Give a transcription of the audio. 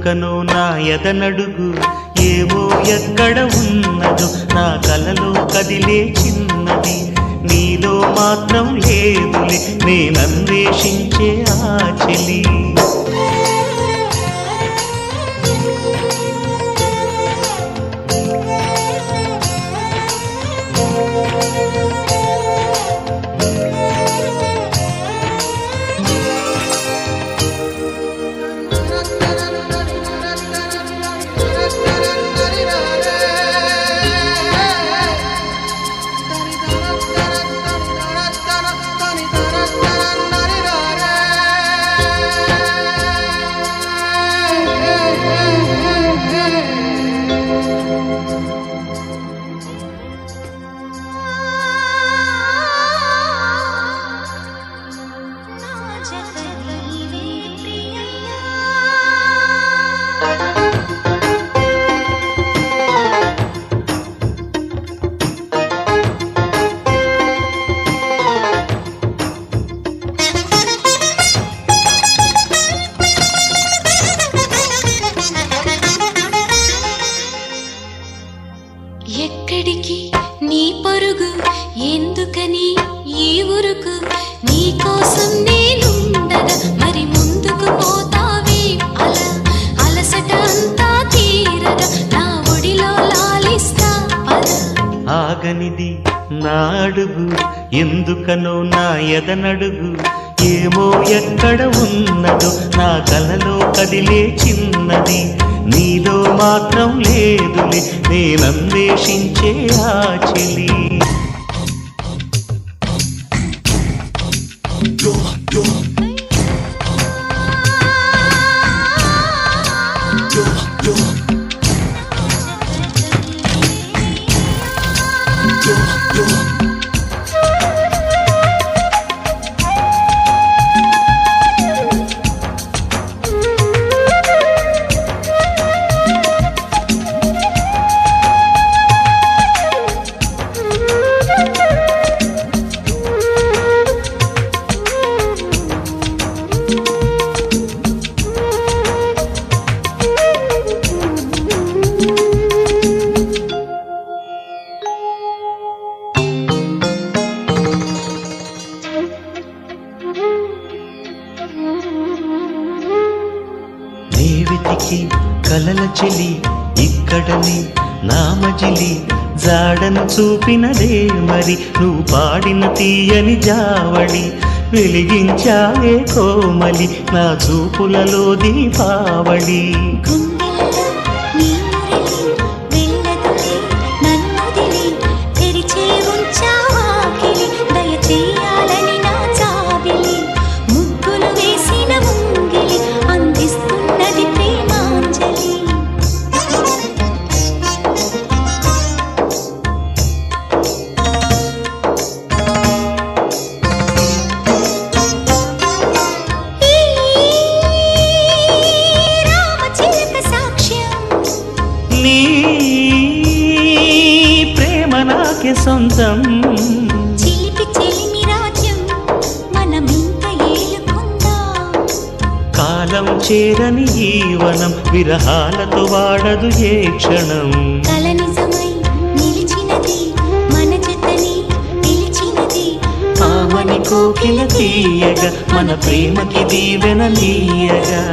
ఎందుకనో నా ఎదనడుగు ఏవో ఎక్కడ ఉన్నదో నా కలలో కదిలే చిన్నది నీలో మాత్రం లేదులే నేనన్వేషించే ఆ చెలి ఎక్కడికి నీ పరుగు ఎందుకని ఈ ఊరుకు నీ కోసం నేనుండగా మరి ముందుకు పోతావే అలా అలసట అంతా తీరగా నా ఒడిలో లాలిస్తా పద ఆగనిది నా అడుగు ఎందుకనో నా ఎదనడుగు ఏమో ఎక్కడ ఉన్నదో నా కలలో కదిలే చిన్నది నీలో మాత్రం లేదులే నేనన్వేషించే ఆ చెలి వెతికి కలల చెలి ఇక్కడనే నా మజిలి జాడను చూపినదే మరి నువ్వు పాడిన తీయని జావళి వెలిగించావే కోమలి నా చూపులలో దీపావళి నీ ప్రేమ నాకే సొంతం చిలిపి చెలిమి రాజ్యం మనమింక ఏలుకుందాం కాలం చేరని ఈ వనం విరహాలతో వాడదు ఏ క్షణం కల నిజమై నిలిచినది మన జతని నిలిచినది ఆమని కోకిల తీయగా మన ప్రేమకి దీవెన నీయగా